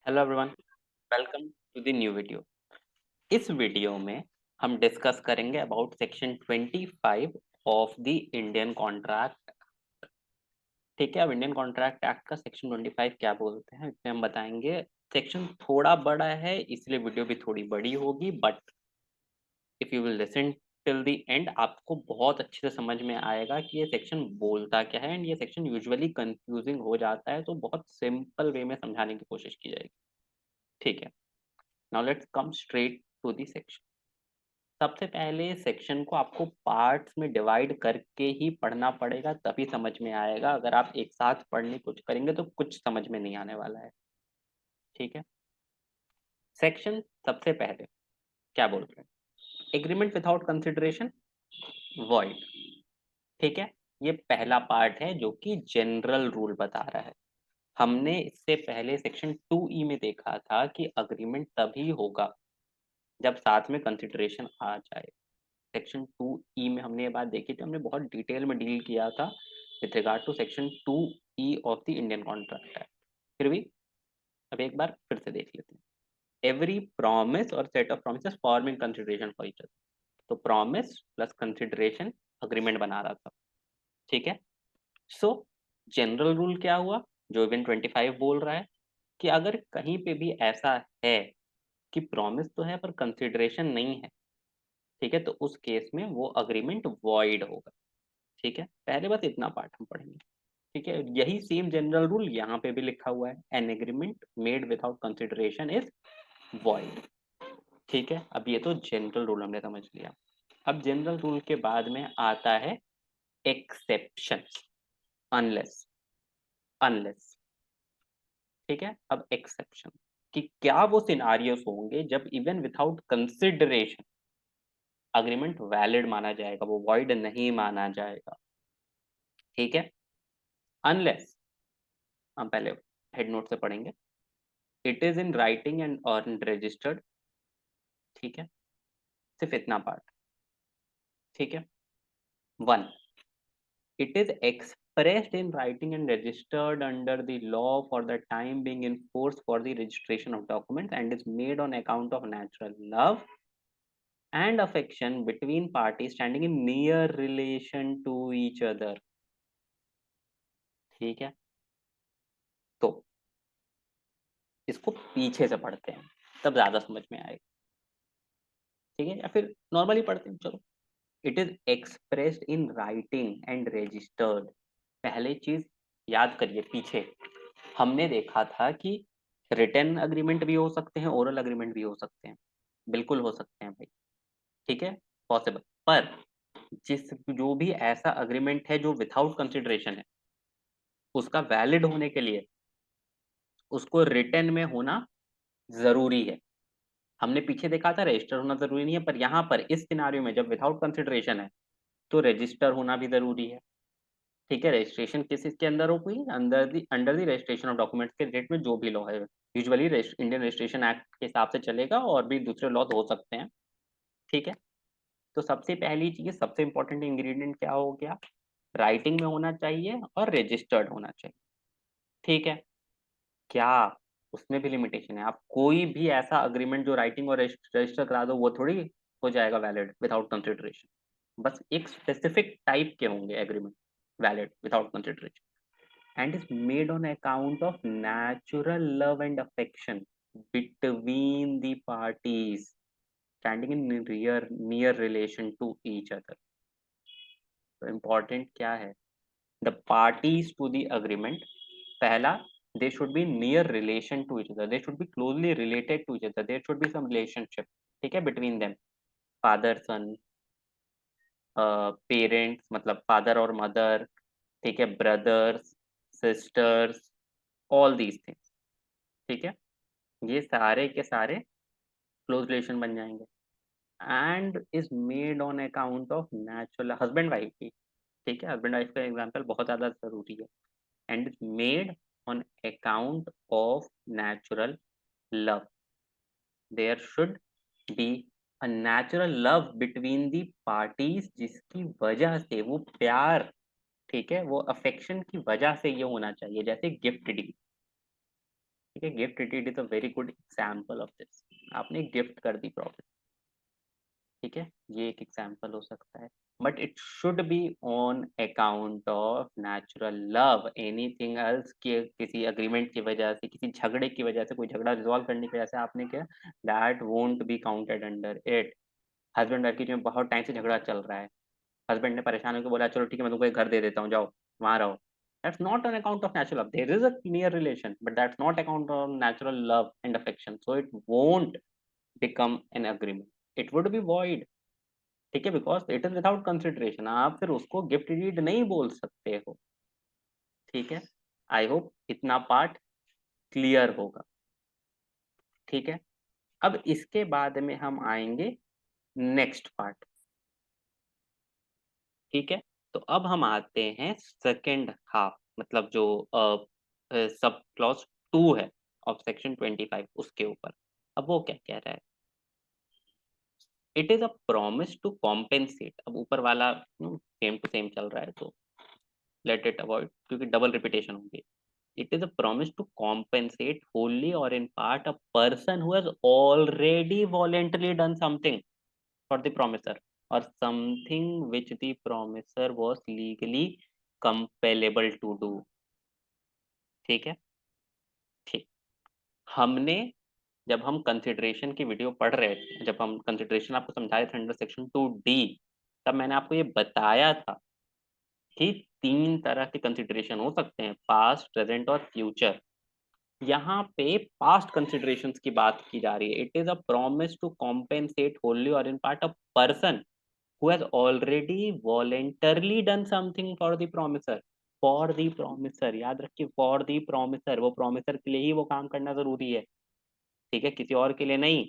Hello everyone, welcome to the new video. इस video में हम डिस्कस करेंगे about section 25 of the Indian contract. ठीक है, अब इंडियन कॉन्ट्रैक्ट एक्ट का सेक्शन 25 क्या बोलते हैं इसमें हम बताएंगे। सेक्शन थोड़ा बड़ा है इसलिए वीडियो भी थोड़ी बड़ी होगी, but if you will listen till the end आपको बहुत अच्छे से समझ में आएगा कि ये सेक्शन बोलता क्या है। एंड ये सेक्शन यूजुअली कंफ्यूजिंग हो जाता है, तो बहुत सिंपल वे में समझाने की कोशिश की जाएगी। ठीक है, now let's come straight to the section. सबसे पहले सेक्शन को आपको पार्ट्स में डिवाइड करके ही पढ़ना पड़ेगा, तभी समझ में आएगा। अगर आप एक साथ पढ़ने की कोशिश करेंगे तो कुछ समझ में नहीं आने वाला है। ठीक है, सेक्शन सबसे पहले क्या बोल रहे हैं? Agreement without consideration void. ठीक है, ये पहला पार्ट है जो कि जनरल रूल बता रहा है। हमने इससे पहले सेक्शन 2E में देखा था कि अग्रीमेंट तभी होगा जब साथ में कंसिडरेशन आ जाए। सेक्शन 2E में हमने ये बात देखी थी, हमने बहुत डिटेल में डील किया था with regard to section 2E of the Indian contract act. फिर भी अब एक बार फिर से देख लेते हैं। एवरी प्रॉमिस और set of promise forming consideration for each other. तो प्रॉमिस प्लस कंसिडरेशन अग्रीमेंट बना रहा था। ठीक है, सो जनरल रूल क्या हुआ जो इवन 25 बोल रहा है कि अगर कहीं पे भी ऐसा है कि प्रॉमिस तो है पर कंसिडरेशन नहीं है, ठीक है, तो उस केस में वो अग्रीमेंट वॉइड होगा। ठीक है, पहले बस इतना पार्ट हम पढ़ेंगे। ठीक है, यही सेम जनरल रूल यहाँ पे भी लिखा हुआ है, an agreement made without consideration is void. ठीक है, अब ये तो जनरल रूल हमने समझ लिया। अब जनरल रूल के बाद में आता है एक्सेप्शन। Unless, unless. ठीक है, अब एक्सेप्शन कि क्या वो सिनारियोस होंगे जब even without consideration agreement valid माना जाएगा, वो वॉइड नहीं माना जाएगा। ठीक है, अनलेस हम पहले हेड नोट से पढ़ेंगे। It is in writing and और रजिस्टर्ड। ठीक है, सिर्फ इतना पार्ट। ठीक है, one, it is expressed in writing and registered under the law for the time being in force for the registration of documents and is made on account of natural love and affection between parties standing in near relation to each other। ठीक है, तो इसको पीछे से पढ़ते हैं तब ज्यादा समझ में आएगा। ठीक है, या फिर नॉर्मली पढ़ते हैं, चलो। It is expressed in writing and registered. पहले चीज याद करिए, पीछे हमने देखा था कि रिटन अग्रीमेंट भी हो सकते हैं, ओरल अग्रीमेंट भी हो सकते हैं। बिल्कुल हो सकते हैं भाई। ठीक है, पॉसिबल। पर जिस जो भी ऐसा अग्रीमेंट है जो विदाउट कंसिडरेशन है, उसका वैलिड होने के लिए उसको रिटन में होना जरूरी है। हमने पीछे देखा था रजिस्टर होना जरूरी नहीं है, पर यहाँ पर इस सिनारियो में जब विदाउट कंसिडरेशन है तो रजिस्टर होना भी जरूरी है। ठीक है, रजिस्ट्रेशन किस इसके अंदर हो, कोई under the registration of documents के रिलेटेड में जो भी लॉ है, यूजुअली इंडियन रजिस्ट्रेशन एक्ट के हिसाब से चलेगा, और भी दूसरे लॉ हो सकते हैं। ठीक है, तो सबसे पहली चीज, सबसे इंपॉर्टेंट इंग्रेडिएंट क्या हो गया? राइटिंग में होना चाहिए और रजिस्टर्ड होना चाहिए। ठीक है, क्या उसमें भी लिमिटेशन है? आप कोई भी ऐसा अग्रीमेंट जो राइटिंग और रजिस्टर करा दो वो थोड़ी हो जाएगा वैलिड विदाउट कंसिडरेशन। बस एक स्पेसिफिक टाइप के होंगे agreement valid without consideration, and is made on account of natural love and affection between the parties standing in near relation to each other। तो important क्या है? The parties to the agreement, पहला, they should be near relation to each other, they should be closely related to each other, there should be some relationship, ठीक है, between them, father son, parents मतलब father और mother, ठीक है, brothers, sisters, all these things. ठीक है, ये सारे के सारे क्लोज रिलेशन बन जाएंगे। And is made on account of natural, husband wife की। ठीक है, हस्बैंड वाइफ का एग्जांपल बहुत ज्यादा जरूरी है। And is made on account of natural love, there should be a natural love between the parties, जिसकी वजह से वो प्यार, ठीक है, वो अफेक्शन की वजह से ये होना चाहिए। जैसे गिफ्ट डीड, ठीक है, gift deed is a very good example of this. आपने गिफ्ट कर दी प्रॉपर्टी, ठीक है, ये एक एग्जाम्पल हो सकता है। But it should be on account of natural love, anything else, किसी अग्रीमेंट की वजह से, किसी झगड़े की वजह से, कोई झगड़ा रिजॉल्व करने की वजह से आपने किया, that won't be counted under it. Husband wife की में बहुत टाइम से झगड़ा चल रहा है, हस्बैंड ने परेशान होकर बोला चलो ठीक है मैं तुमको एक घर दे देता हूँ, जाओ वहां रहो, that's not on account of natural love. There is a near relation, but that's not account of natural love and affection, so it won't become an agreement, it would be void। ठीक है, because it is without consideration, आप फिर उसको gift deed नहीं बोल सकते हो। ठीक है, आई होप इतना पार्ट क्लियर होगा। ठीक है, अब इसके बाद में हम आएंगे नेक्स्ट पार्ट। ठीक है, तो अब हम आते हैं सेकेंड हाफ, मतलब जो सब क्लॉज 2 है ऑफ सेक्शन 25, उसके ऊपर। अब वो क्या कह रहा है, it is a promise to compensate. अब ऊपर वाला सेम टू सेम चल रहा है तो लेट इट अवॉइड, क्योंकि डबल रिपीटेशन होगी। It is a promise to compensate wholly or in part a person who has already voluntarily done something for the promisor or something which the promisor was legally compellable to do। ठीक है, ठीक। हमने जब हम consideration की video पढ़ रहे थे, जब हम कंसिडरेशन आपको समझाए थे अंडर सेक्शन 2D, तब मैंने आपको ये बताया था कि 3 तरह के कंसिडरेशन हो सकते हैं, पास्ट, प्रेजेंट और फ्यूचर। यहाँ पे पास्ट कंसिडरेशंस की बात की जा रही है। It is a promise to compensate wholly और in part a person who has already voluntarily done something for the promisor. For the promisor, याद रखिए, फॉर द प्रोमिसर, वो प्रोमिसर के लिए ही वो काम करना जरूरी है। ठीक है, किसी और के लिए नहीं।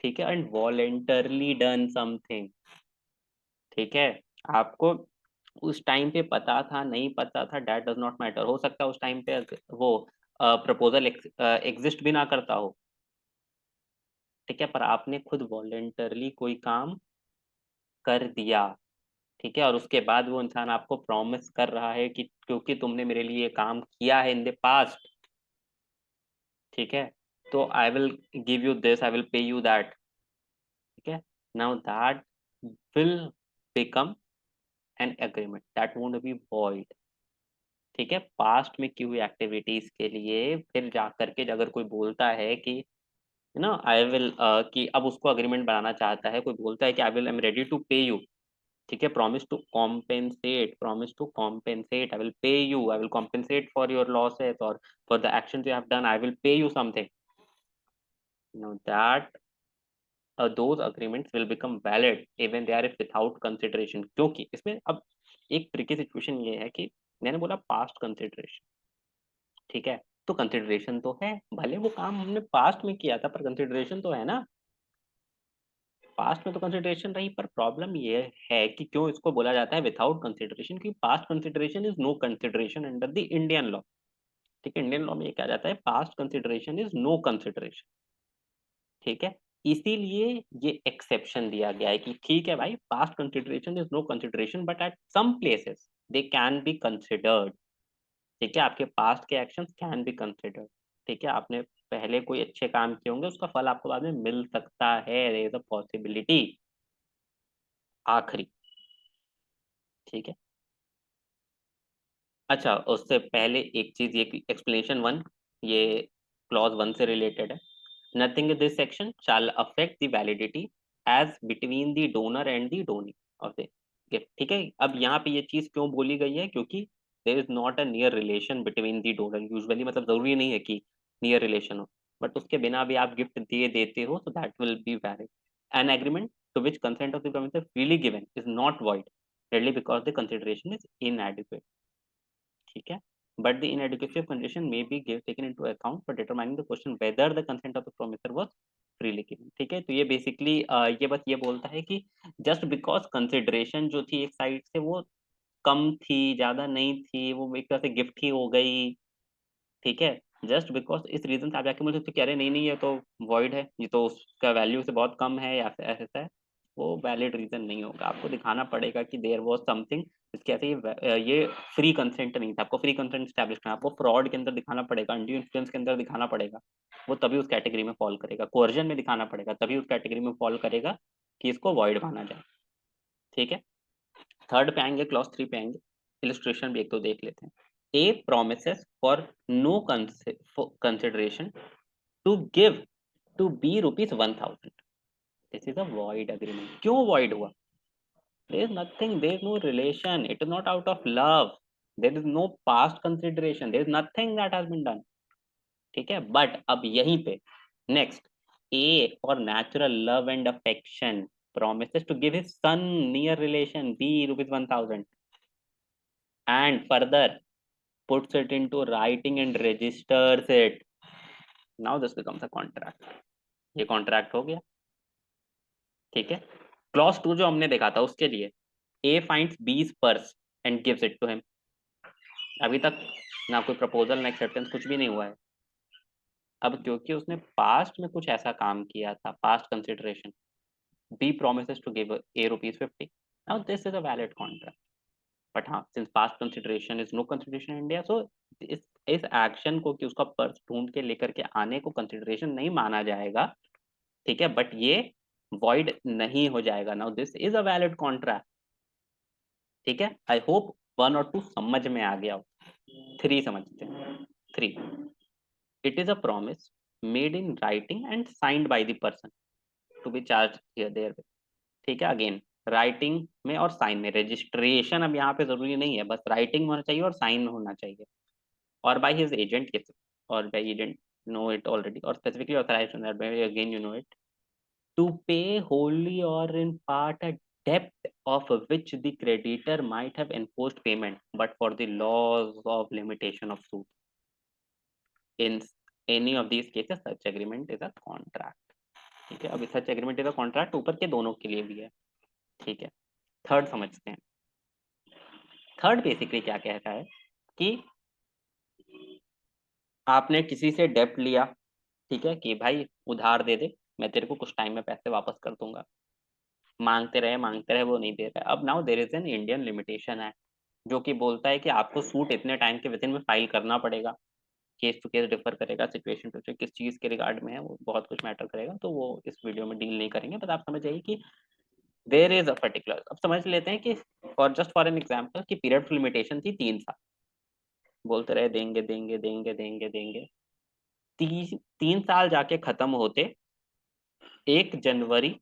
ठीक है, एंड वॉलेंटरली डन समथिंग। ठीक है, आपको उस टाइम पे पता था नहीं पता था, डैट डज नॉट मैटर। हो सकता है उस टाइम पे वो प्रपोजल एग्जिस्ट भी ना करता हो। ठीक है, पर आपने खुद वॉलेंटरली कोई काम कर दिया। ठीक है, और उसके बाद वो इंसान आपको प्रॉमिस कर रहा है कि क्योंकि तुमने मेरे लिए काम किया है इन द पास्ट, ठीक है, तो I will give you this, I will pay you that. ठीक है, now that will become an agreement, that won't be void. ठीक है, पास्ट में की हुई एक्टिविटीज के लिए फिर जा करके अगर कोई बोलता है कि ना आई विल, कि अब उसको अग्रीमेंट बनाना चाहता है, कोई बोलता है कि I will, I am ready to pay you. ठीक है, promise to compensate, promise to compensate, I will pay you, I will compensate for your losses और for the action you have done, I will pay you something. Know that those agreements will become valid even they are without consideration। क्योंकि इसमें अब एक tricky situation ये है कि मैंने बोला पास्ट कंसिडरेशन, ठीक है, तो कंसिडरेशन तो है, भले वो काम हमने पास्ट में किया था पर कंसिडरेशन तो है ना। पास्ट में तो कंसिडरेशन रही, पर प्रॉब्लम ये है कि क्यों इसको बोला जाता है विदाउट कंसिडरेशन, कि past consideration is no consideration under the Indian law. ठीक है, इंडियन लॉ में ये कहा जाता है past consideration is no consideration. ठीक है, इसीलिए ये एक्सेप्शन दिया गया है कि ठीक है भाई, past consideration is no consideration but at some places they can be considered. ठीक है, आपके पास्ट के एक्शंस कैन बी कंसिडर्ड। ठीक है, आपने पहले कोई अच्छे काम किए होंगे, उसका फल आपको बाद में मिल सकता है, देयर इज अ पॉसिबिलिटी। आखिरी, ठीक है। अच्छा, उससे पहले एक चीज, ये एक्सप्लेनेशन 1, ये क्लॉज 1 से रिलेटेड है। Nothing in this section shall affect the validity as between the donor and the donee of the gift. ठीक है, अब यहाँ पे ये चीज क्यों बोली गई है, क्योंकि there is not a near relation between the donor. Usually मतलब जरूरी नहीं है कि नियर रिलेशन हो, बट उसके बिना भी आप गिफ्ट दे देते हो तो that will be valid. An agreement to which consent of the promisor freely given is not void merely because the consideration is inadequate। ठीक है, but the inadequacy of condition may be taken into account for determining the question whether the consent of the promiser was freely given। ठीक है, तो ये basically ये बस ये बोलता है कि जस्ट बिकॉज कंसिडरेशन जो थी एक साइड से वो कम थी, ज्यादा नहीं थी, वो एक तरह से गिफ्ट ही हो गई। ठीक है, जस्ट बिकॉज इस रीजन से आप जाके मुझे तो कह रहे नहीं नहीं, ये तो वॉइड है, ये तो उसका वैल्यू से बहुत कम है या फिर ऐसा है, वो वैलिड रीजन नहीं होगा। आपको दिखाना पड़ेगा कि देयर वाज समथिंग, कैसे ये फ्री कंसेंट नहीं था, आपको फ्री कंसेंट स्टैब्लिश करना, आपको फ्रॉड के अंदर दिखाना पड़ेगा, अंडू इन्फ्लुएंस के अंदर दिखाना पड़ेगा, वो तभी उस कैटेगरी में फॉल करेगा। कोर्जन में दिखाना पड़ेगा, तभी उस कैटेगरी में फॉल करेगा कि इसको वॉइड माना जाए। ठीक है, थर्ड पे आएंगे, क्लॉज 3 पे आएंगे, इलिस्ट्रेशन भी एक तो देख लेते हैं। A promises for no consideration to give to B ₹1000। This is a void agreement. क्यों वॉइड हुआ? There is nothing, there is no relation. It is not out of love. There is no past consideration. There is nothing that has been done. ठीक है, but अब यहीं पे next, A for natural love and affection promises to give his son near relation B ₹1000 and further puts it into writing and registers it. Now this becomes a contract. ये contract हो गया। ठीक है, clause 2 जो हमने देखा था उसके लिए A finds B's purse and gives it to him. अभी तक ना कोई प्रपोजल ना एक्सेप्टेंस, कुछ भी नहीं हुआ है। अब क्योंकि उसने पास्ट में कुछ ऐसा काम किया था, past consideration, B promises to give A ₹50। Now this is a valid contract. But हाँ, since past consideration is no consideration in India, so इस एक्शन को कि उसका पर्स ढूंढ के लेकर के आने को कंसिडरेशन नहीं माना जाएगा। ठीक है, बट ये वॉइड नहीं हो जाएगा। Now this is a valid contract. ठीक है, आई होप 1 और 2 समझ में आ गया हो। 3 समझते हैं। 3, it is a promise made in writing and signed by the person to be charged here therewith। ठीक है, अगेन राइटिंग में और साइन में, रजिस्ट्रेशन अब यहाँ पे जरूरी नहीं है, बस राइटिंग में होना चाहिए और साइन में होना चाहिए, और बाय हिज एजेंट, yes, और by agent, know it already, or specifically authorized on that by, again you know it, to pay wholly or in part a debt of which the creditor might have enforced payment but for the laws of limitation of suit। In any of these cases such agreement is a contract। ठीक है, अभी सच agreement is a contract ऊपर के दोनों के लिए भी है। ठीक है, थर्ड समझते हैं। थर्ड बेसिकली क्या कहता है कि आपने किसी से डेप्ट लिया, ठीक है, कि भाई उधार दे दे, मैं तेरे को कुछ टाइम में पैसे वापस कर दूंगा। मांगते रहे वो नहीं दे रहा है। अब now there is an Indian limitation act जो कि बोलता है कि आपको सूट इतने टाइम के विद इन में फाइल करना पड़ेगा। केस टू केस डिफर करेगा, सिचुएशन टू किस चीज के रिगार्ड में है, वो बहुत कुछ मैटर करेगा, तो वो इस वीडियो में डील नहीं करेंगे। बट आप समझ जाइए कि देयर इज अ पर्टिकुलर, अब समझ लेते हैं कि for just for an example कि पीरियड ऑफ लिमिटेशन थी 3 साल। बोलते रहे देंगे देंगे देंगे देंगे देंगे, 3 साल जाके खत्म होते 1 जनवरी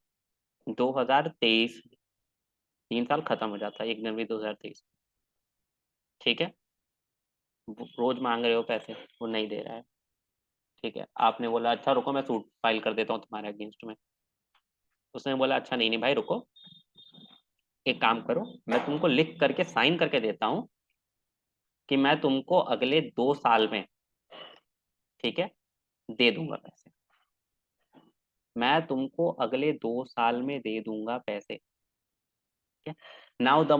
2023। 3 साल खत्म हो जाता है 1 जनवरी 2023। ठीक है, रोज मांग रहे हो पैसे, वो नहीं दे रहा है। ठीक है, आपने बोला अच्छा रुको मैं सूट फाइल कर देता हूँ तुम्हारे अगेंस्ट में। उसने बोला अच्छा नहीं नहीं भाई रुको, एक काम करो, मैं तुमको लिख करके साइन करके देता हूँ कि मैं तुमको अगले 2 साल में, ठीक है, दे दूंगा पैसे। मैं तुमको अगले 2 साल में दे दूंगा पैसे। नाउ द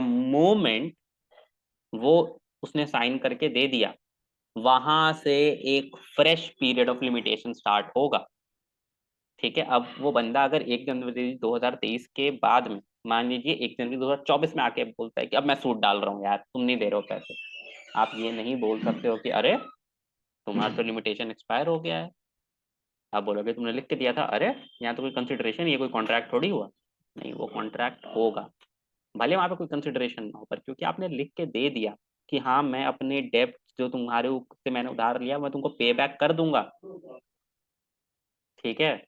मोमेंट वो उसने साइन करके दे दिया, वहां से एक fresh period of limitation start होगा। ठीक है, अब वो बंदा अगर 1 जनवरी 2023 के बाद में, मान लीजिए 1 जनवरी 2024 में आके बोलता है कि अब मैं सूट डाल रहा हूँ यार, तुम नहीं दे रहे हो पैसे, आप ये नहीं बोल सकते हो कि अरे तुम्हारा तो लिमिटेशन एक्सपायर हो गया है। आप बोलोगे तुमने लिख के दिया था, अरे यहाँ तो कोई कंसिडरेशन, ये कोई कॉन्ट्रैक्ट थोड़ी हुआ। नहीं, वो कॉन्ट्रैक्ट होगा, भले वहां पे कोई कंसिडरेशन ना हो, पर क्योंकि आपने लिख के दे दिया कि हाँ मैं अपने डेब्ट जो तुम्हारे से मैंने उधार लिया मैं तुमको पे बैक कर दूंगा। ठीक है,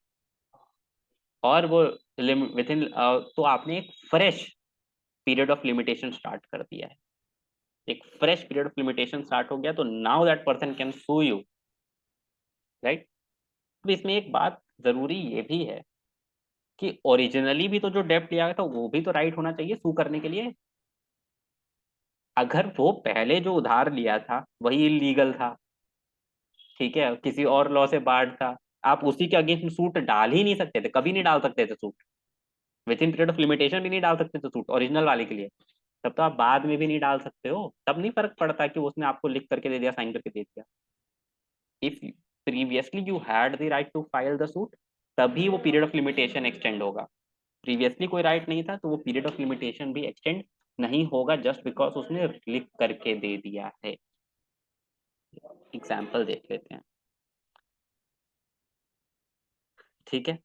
और वो विद इन, तो आपने एक fresh period of limitation start कर दिया है। एक fresh period of limitation start हो गया, तो now that person can sue you, right. तो इसमें एक बात जरूरी ये भी है कि ओरिजिनली भी तो जो डेप्ट लिया था वो भी तो राइट होना चाहिए सू करने के लिए। अगर वो पहले जो उधार लिया था वही इलीगल था, ठीक है, किसी और लॉ से बार्ड था, आप उसी के अगेंस्ट में सूट डाल ही नहीं सकते थे, कभी नहीं डाल सकते थे suit, with in period of limitation भी नहीं डाल सकते थे सूट ओरिजिनल वाले के लिए। तब तो आप बाद में भी नहीं डाल सकते हो, तब नहीं फर्क पड़ता कि उसने आपको लिख करके दे दिया, साइन करके दे दिया। If previously you had the right to file the suit, तभी वो पीरियड ऑफ लिमिटेशन एक्सटेंड होगा। प्रीवियसली कोई राइट नहीं था तो वो पीरियड ऑफ लिमिटेशन भी एक्सटेंड नहीं होगा जस्ट बिकॉज उसने लिख करके दे दिया है। एग्जाम्पल देख लेते हैं, ठीक है।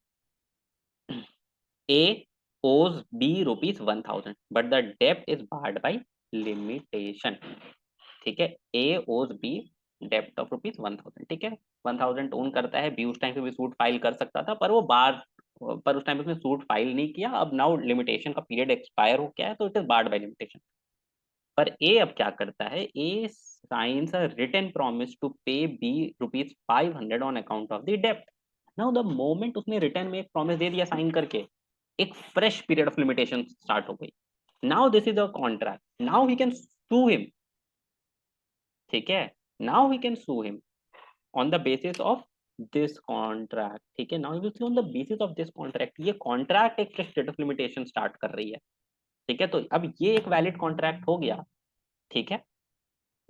A owes B rupees 1000 but the debt is barred by limitation, ठीक है। A owes B डेप्ट ऑफ रुपीज 1000, ठीक है। 1000 ओन करता है, बी उस टाइम पे भी सूट फाइल कर सकता था पर वो बार पर उस टाइम पे उसने सूट फाइल नहीं किया। अब नाउ लिमिटेशन का पीरियड एक्सपायर हो गया है तो it is barred by limitation. पर ए अब क्या करता है, A signs a written promise to pay B rupees 500 on account of the डेप्ट। नाउ द मोमेंट उसने रिटर्न में एक प्रॉमिस दे दिया साइन करके, एक fresh period of limitation start हो गई। Now this is a contract, now he can sue him, ठीक है। Now he can sue him on the basis of this contract, ठीक है। Now you see on the basis of this contract, ये contract एक fresh period of limitation start कर रही है, ठीक है। तो अब ये एक वैलिड कॉन्ट्रैक्ट हो गया, ठीक है।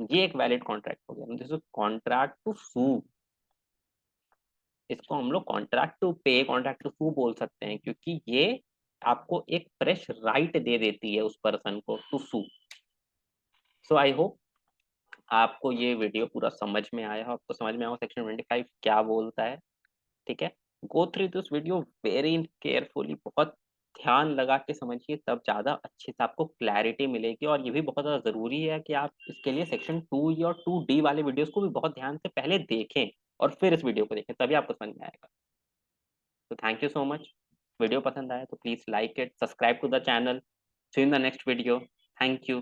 ये एक वैलिड कॉन्ट्रैक्ट हो गया, दिस इज कॉन्ट्रैक्ट टू सू। इसको हम लोग कॉन्ट्रैक्ट टू पे, कॉन्ट्रैक्ट टू सू बोल सकते हैं क्योंकि ये आपको एक फ्रेश राइट दे देती है उस पर्सन को to Sue. So I hope आपको ये वीडियो पूरा समझ में आया, आपको समझ में आया सेक्शन 25 क्या बोलता है, ठीक है। Go through this video very carefully, बहुत ध्यान लगा के समझिए, तब ज़्यादा अच्छे से आपको क्लैरिटी मिलेगी। और ये भी बहुत ज़्यादा ज़रूरी है कि आप इसके लिए सेक्शन 2 या 2D वाले वीडियोस को भी बहुत ध्यान से पहले देखें और फिर इस वीडियो को देखें, तभी आपको समझ में आएगा। तो thank you so much. Video पसंद आया तो please like it, subscribe to the channel. See you in the next video. Thank you.